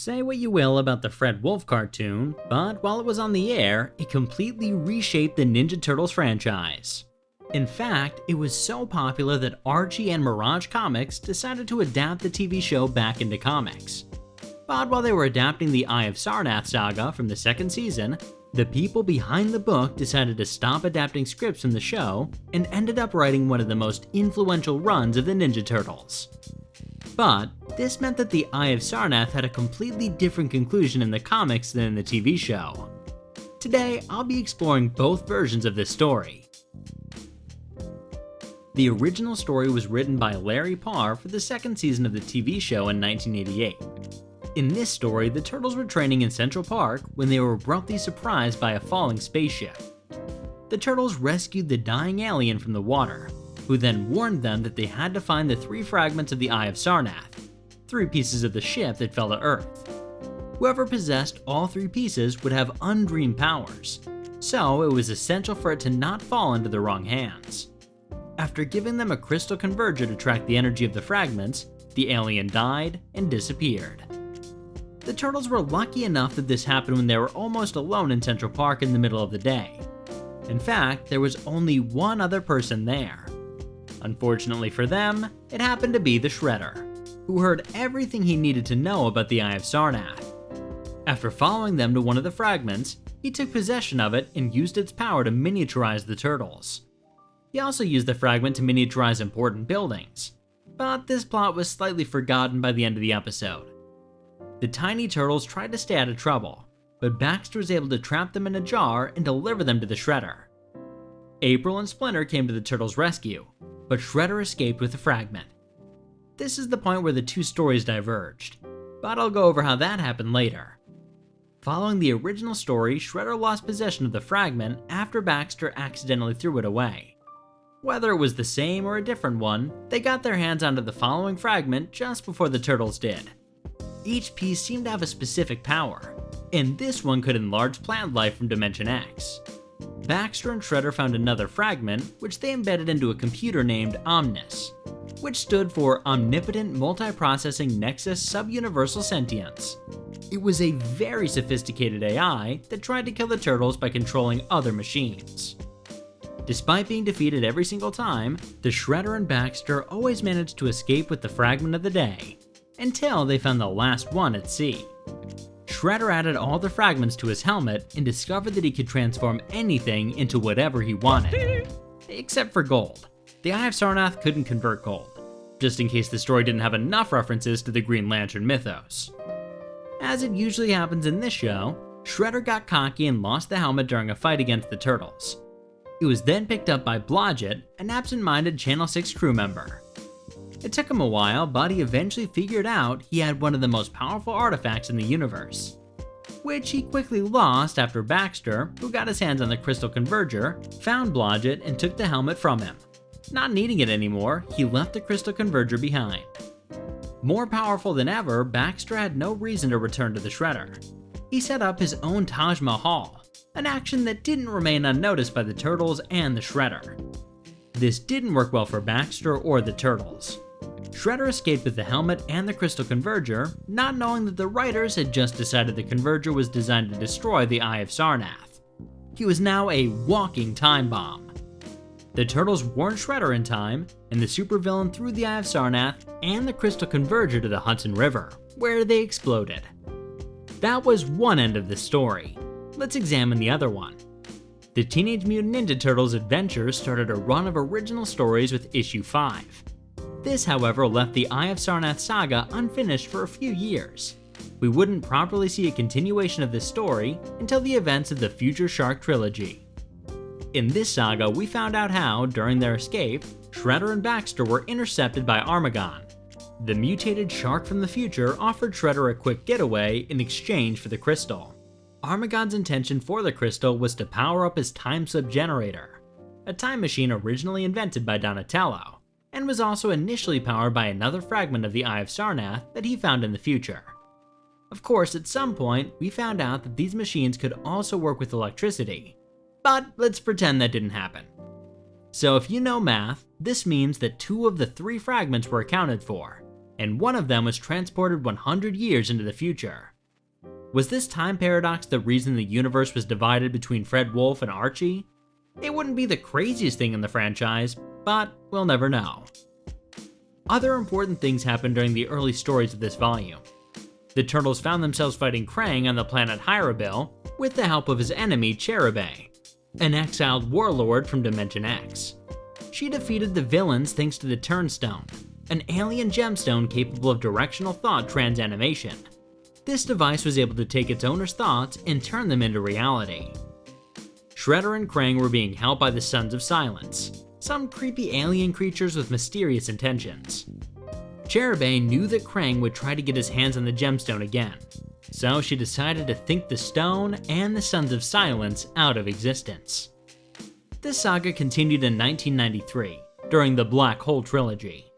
Say what you will about the Fred Wolf cartoon, but while it was on the air, it completely reshaped the Ninja Turtles franchise. In fact, it was so popular that Archie and Mirage Comics decided to adapt the TV show back into comics. But while they were adapting the Eye of Sarnath saga from the second season, the people behind the book decided to stop adapting scripts from the show and ended up writing one of the most influential runs of the Ninja Turtles. But this meant that the Eye of Sarnath had a completely different conclusion in the comics than in the TV show. Today, I'll be exploring both versions of this story. The original story was written by Larry Parr for the second season of the TV show in 1988. In this story, the Turtles were training in Central Park when they were abruptly surprised by a falling spaceship. The Turtles rescued the dying alien from the water, who then warned them that they had to find the 3 fragments of the Eye of Sarnath, 3 pieces of the ship that fell to Earth. Whoever possessed all 3 pieces would have undreamed powers, so it was essential for it to not fall into the wrong hands. After giving them a crystal converger to track the energy of the fragments, the alien died and disappeared. The Turtles were lucky enough that this happened when they were almost alone in Central Park in the middle of the day. In fact, there was only one other person there. Unfortunately for them, it happened to be the Shredder, who heard everything he needed to know about the Eye of Sarnath. After following them to one of the fragments, he took possession of it and used its power to miniaturize the Turtles. He also used the fragment to miniaturize important buildings, but this plot was slightly forgotten by the end of the episode. The tiny Turtles tried to stay out of trouble, but Baxter was able to trap them in a jar and deliver them to the Shredder. April and Splinter came to the Turtles' rescue, but Shredder escaped with the fragment. This is the point where the 2 stories diverged, but I'll go over how that happened later. Following the original story, Shredder lost possession of the fragment after Baxter accidentally threw it away. Whether it was the same or a different one, they got their hands onto the following fragment just before the Turtles did. Each piece seemed to have a specific power, and this one could enlarge plant life from Dimension X. Baxter and Shredder found another fragment, which they embedded into a computer named Omnis, which stood for Omnipotent Multiprocessing Nexus Subuniversal Sentience. It was a very sophisticated AI that tried to kill the Turtles by controlling other machines. Despite being defeated every single time, the Shredder and Baxter always managed to escape with the fragment of the day, until they found the last one at sea. Shredder added all the fragments to his helmet and discovered that he could transform anything into whatever he wanted. Except for gold. The Eye of Sarnath couldn't convert gold, just in case the story didn't have enough references to the Green Lantern mythos. As it usually happens in this show, Shredder got cocky and lost the helmet during a fight against the Turtles. It was then picked up by Blodgett, an absent-minded Channel 6 crew member. It took him a while, but he eventually figured out he had one of the most powerful artifacts in the universe, which he quickly lost after Baxter, who got his hands on the crystal converger, found Blodgett and took the helmet from him. Not needing it anymore, he left the crystal converger behind. More powerful than ever, Baxter had no reason to return to the Shredder. He set up his own Taj Mahal, an action that didn't remain unnoticed by the Turtles and the Shredder. This didn't work well for Baxter or the Turtles. Shredder escaped with the helmet and the crystal converger, not knowing that the writers had just decided the converger was designed to destroy the Eye of Sarnath. He was now a walking time bomb. The Turtles warned Shredder in time, and the supervillain threw the Eye of Sarnath and the crystal converger to the Hudson River, where they exploded. That was one end of the story. Let's examine the other one. The Teenage Mutant Ninja Turtles Adventures started a run of original stories with issue 5. This, however, left the Eye of Sarnath saga unfinished for a few years. We wouldn't properly see a continuation of this story until the events of the Future Shark Trilogy. In this saga, we found out how, during their escape, Shredder and Baxter were intercepted by Armagon. The mutated shark from the future offered Shredder a quick getaway in exchange for the crystal. Armagon's intention for the crystal was to power up his time slip generator, a time machine originally invented by Donatello, and was also initially powered by another fragment of the Eye of Sarnath that he found in the future. Of course, at some point, we found out that these machines could also work with electricity, but let's pretend that didn't happen. So if you know math, this means that 2 of the 3 fragments were accounted for, and one of them was transported 100 years into the future. Was this time paradox the reason the universe was divided between Fred Wolf and Archie? It wouldn't be the craziest thing in the franchise, but we'll never know. Other important things happened during the early stories of this volume. The Turtles found themselves fighting Krang on the planet Hyrabil with the help of his enemy Cherubae, an exiled warlord from Dimension X. She defeated the villains thanks to the Turnstone, an alien gemstone capable of directional thought transanimation. This device was able to take its owner's thoughts and turn them into reality. Shredder and Krang were being held by the Sons of Silence, some creepy alien creatures with mysterious intentions. Cherubae knew that Krang would try to get his hands on the gemstone again, so she decided to think the stone and the Sons of Silence out of existence. This saga continued in 1993, during the Black Hole Trilogy.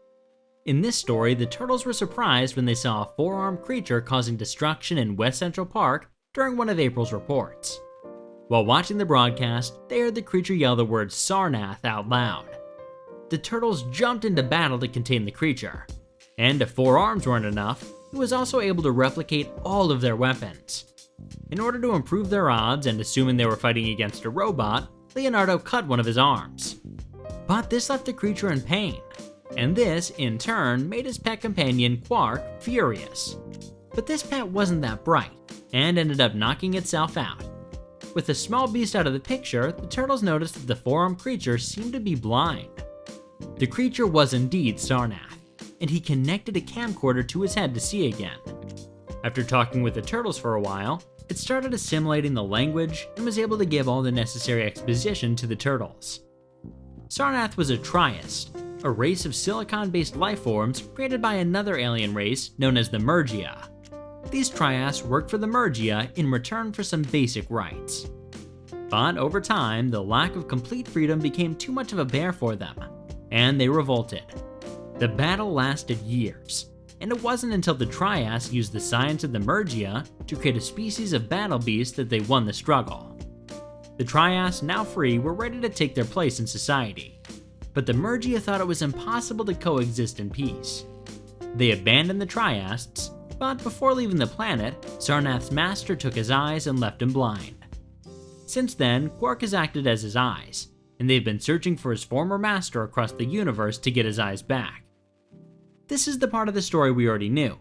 In this story, the Turtles were surprised when they saw a four-armed creature causing destruction in West Central Park during one of April's reports. While watching the broadcast, they heard the creature yell the word Sarnath out loud. The Turtles jumped into battle to contain the creature, and if four arms weren't enough, it was also able to replicate all of their weapons. In order to improve their odds, and assuming they were fighting against a robot, Leonardo cut one of his arms. But this left the creature in pain, and this, in turn, made his pet companion, Quark, furious. But this pet wasn't that bright, and ended up knocking itself out. With the small beast out of the picture, the Turtles noticed that the four-armed creature seemed to be blind. The creature was indeed Sarnath, and he connected a camcorder to his head to see again. After talking with the Turtles for a while, it started assimilating the language and was able to give all the necessary exposition to the Turtles. Sarnath was a Triast, a race of silicon-based lifeforms created by another alien race known as the Mergia. These Triasts worked for the Mergia in return for some basic rights. But over time, the lack of complete freedom became too much of a bear for them, and they revolted. The battle lasted years, and it wasn't until the Triasts used the science of the Mergia to create a species of battle beast that they won the struggle. The Triasts, now free, were ready to take their place in society, but the Mergia thought it was impossible to coexist in peace. They abandoned the Triasts, but before leaving the planet, Sarnath's master took his eyes and left him blind. Since then, Quark has acted as his eyes, and they've been searching for his former master across the universe to get his eyes back. This is the part of the story we already knew.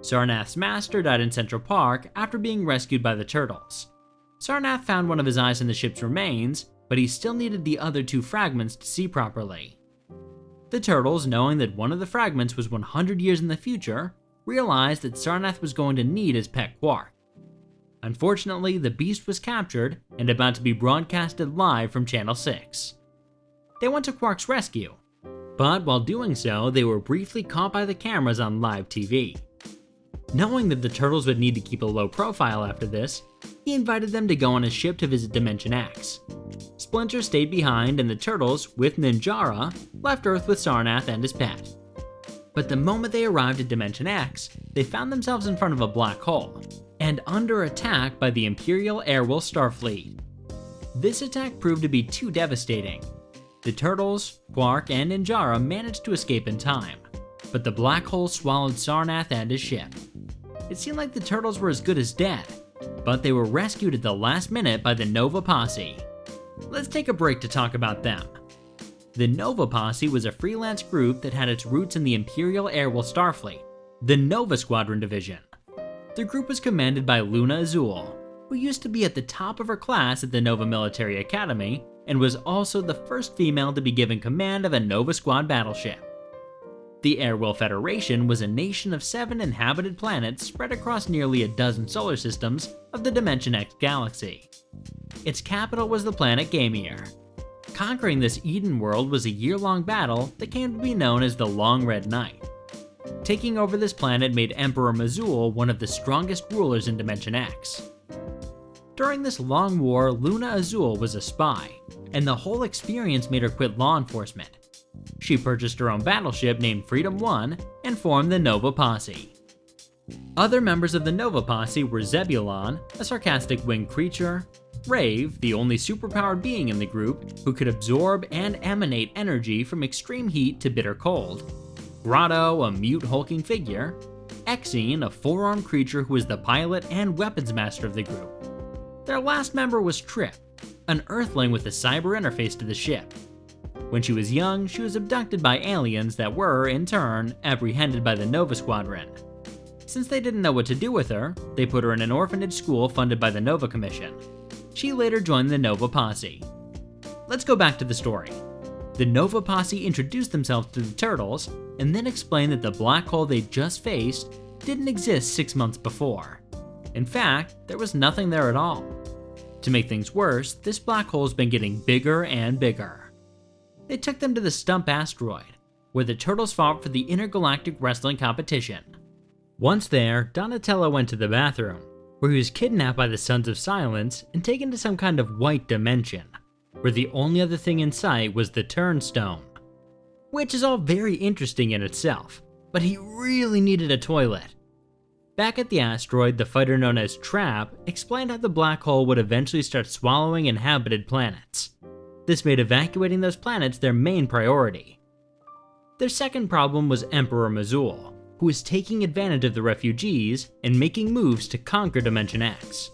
Sarnath's master died in Central Park after being rescued by the Turtles. Sarnath found one of his eyes in the ship's remains, but he still needed the other two fragments to see properly. The Turtles, knowing that one of the fragments was 100 years in the future, realized that Sarnath was going to need his pet Quark. Unfortunately, the beast was captured and about to be broadcasted live from Channel 6. They went to Quark's rescue, but while doing so, they were briefly caught by the cameras on live TV. Knowing that the Turtles would need to keep a low profile after this, he invited them to go on his ship to visit Dimension X. Splinter stayed behind, and the Turtles, with Ninjara, left Earth with Sarnath and his pet. But the moment they arrived at Dimension X, they found themselves in front of a black hole, and under attack by the Imperial Airwolf Starfleet. This attack proved to be too devastating. The Turtles, Quark, and Ninjara managed to escape in time, but the black hole swallowed Sarnath and his ship. It seemed like the Turtles were as good as dead, but they were rescued at the last minute by the Nova Posse. Let's take a break to talk about them. The Nova Posse was a freelance group that had its roots in the Imperial Airwolf Starfleet, the Nova Squadron Division. The group was commanded by Luna Azul, who used to be at the top of her class at the Nova Military Academy, and was also the first female to be given command of a Nova Squad battleship. The Airwolf Federation was a nation of 7 inhabited planets spread across nearly a dozen solar systems of the Dimension X galaxy. Its capital was the planet Gamir. Conquering this Eden world was a year-long battle that came to be known as the Long Red Night. Taking over this planet made Emperor Mazul one of the strongest rulers in Dimension X. During this long war, Luna Azul was a spy, and the whole experience made her quit law enforcement. She purchased her own battleship named Freedom 1 and formed the Nova Posse. Other members of the Nova Posse were Zebulon, a sarcastic winged creature, Rave, the only superpowered being in the group who could absorb and emanate energy from extreme heat to bitter cold, Grotto, a mute hulking figure, Exene, a four-armed creature who was the pilot and weapons master of the group. Their last member was Trip, an Earthling with a cyber interface to the ship. When she was young, she was abducted by aliens that were, in turn, apprehended by the Nova Squadron. Since they didn't know what to do with her, they put her in an orphanage school funded by the Nova Commission. She later joined the Nova Posse. Let's go back to the story. The Nova Posse introduced themselves to the Turtles, and then explained that the black hole they just faced didn't exist 6 months before. In fact, there was nothing there at all. To make things worse, this black hole's been getting bigger and bigger. They took them to the Stump asteroid, where the Turtles fought for the intergalactic wrestling competition. Once there, Donatello went to the bathroom, where he was kidnapped by the Sons of Silence and taken to some kind of white dimension, where the only other thing in sight was the Turnstone. Which is all very interesting in itself, but he really needed a toilet. Back at the asteroid, the fighter known as Trap explained how the black hole would eventually start swallowing inhabited planets. This made evacuating those planets their main priority. Their second problem was Emperor Mazul, who was taking advantage of the refugees and making moves to conquer Dimension X.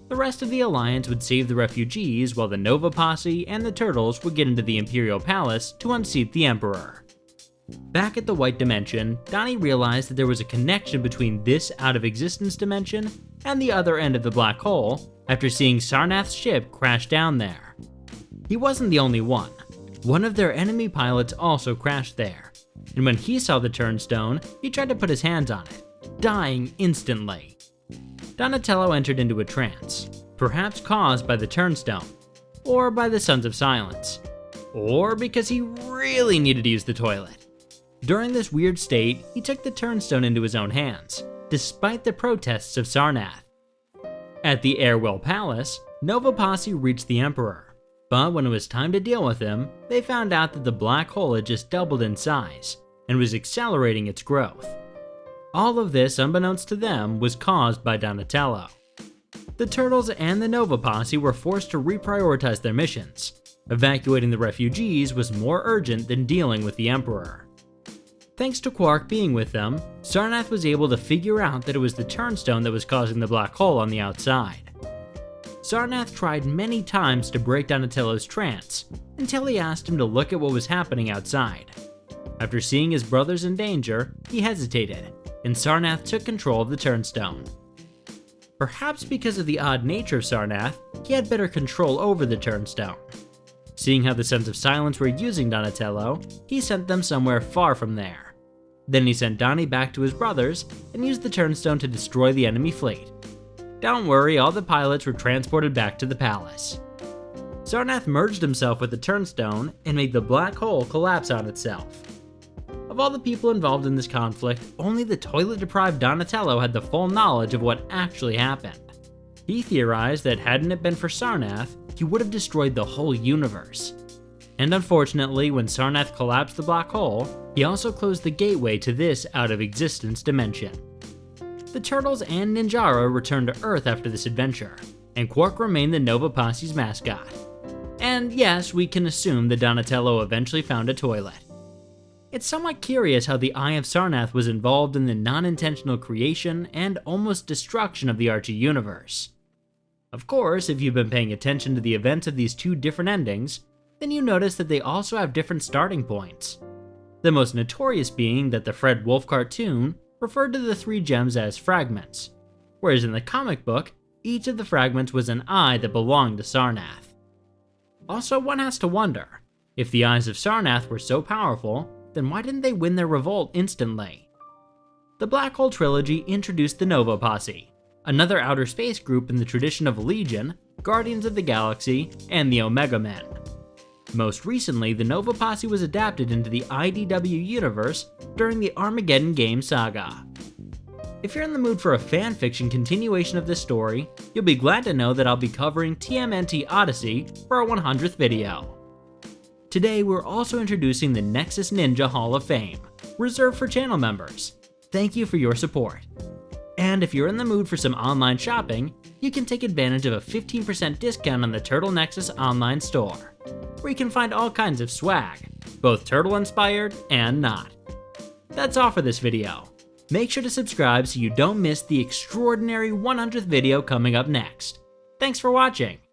The rest of the Alliance would save the refugees while the Nova Posse and the Turtles would get into the Imperial Palace to unseat the Emperor. Back at the White Dimension, Donnie realized that there was a connection between this out-of-existence dimension and the other end of the black hole after seeing Sarnath's ship crash down there. He wasn't the only one. One of their enemy pilots also crashed there, and when he saw the Turnstone, he tried to put his hands on it, dying instantly. Donatello entered into a trance, perhaps caused by the Turnstone, or by the Sons of Silence, or because he really needed to use the toilet. During this weird state, he took the Turnstone into his own hands, despite the protests of Sarnath. At the Airwell Palace, Nova Posse reached the Emperor, but when it was time to deal with him, they found out that the black hole had just doubled in size and was accelerating its growth. All of this, unbeknownst to them, was caused by Donatello. The Turtles and the Nova Posse were forced to reprioritize their missions. Evacuating the refugees was more urgent than dealing with the Emperor. Thanks to Quark being with them, Sarnath was able to figure out that it was the Turnstone that was causing the black hole on the outside. Sarnath tried many times to break Donatello's trance, until he asked him to look at what was happening outside. After seeing his brothers in danger, he hesitated, and Sarnath took control of the Turnstone. Perhaps because of the odd nature of Sarnath, he had better control over the Turnstone. Seeing how the Sons of Silence were using Donatello, he sent them somewhere far from there. Then he sent Donnie back to his brothers and used the Turnstone to destroy the enemy fleet. Don't worry, all the pilots were transported back to the palace. Sarnath merged himself with the Turnstone and made the black hole collapse on itself. Of all the people involved in this conflict, only the toilet-deprived Donatello had the full knowledge of what actually happened. He theorized that hadn't it been for Sarnath, he would have destroyed the whole universe. And unfortunately, when Sarnath collapsed the black hole, he also closed the gateway to this out-of-existence dimension. The Turtles and Ninjara returned to Earth after this adventure, and Quark remained the Nova Posse's mascot. And yes, we can assume that Donatello eventually found a toilet. It's somewhat curious how the Eye of Sarnath was involved in the non-intentional creation and almost destruction of the Archie Universe. Of course, if you've been paying attention to the events of these two different endings, then you notice that they also have different starting points. The most notorious being that the Fred Wolf cartoon referred to the three gems as fragments, whereas in the comic book, each of the fragments was an eye that belonged to Sarnath. Also, one has to wonder, if the Eyes of Sarnath were so powerful, then why didn't they win their revolt instantly? The Black Hole Trilogy introduced the Nova Posse, another outer space group in the tradition of Legion, Guardians of the Galaxy, and the Omega Men. Most recently, the Nova Posse was adapted into the IDW universe during the Armageddon game saga. If you're in the mood for a fanfiction continuation of this story, you'll be glad to know that I'll be covering TMNT Odyssey for our 100th video. Today, we're also introducing the Nexus Ninja Hall of Fame, reserved for channel members. Thank you for your support. And if you're in the mood for some online shopping, you can take advantage of a 15% discount on the Turtle Nexus online store, where you can find all kinds of swag, both turtle-inspired and not. That's all for this video. Make sure to subscribe so you don't miss the extraordinary 100th video coming up next. Thanks for watching!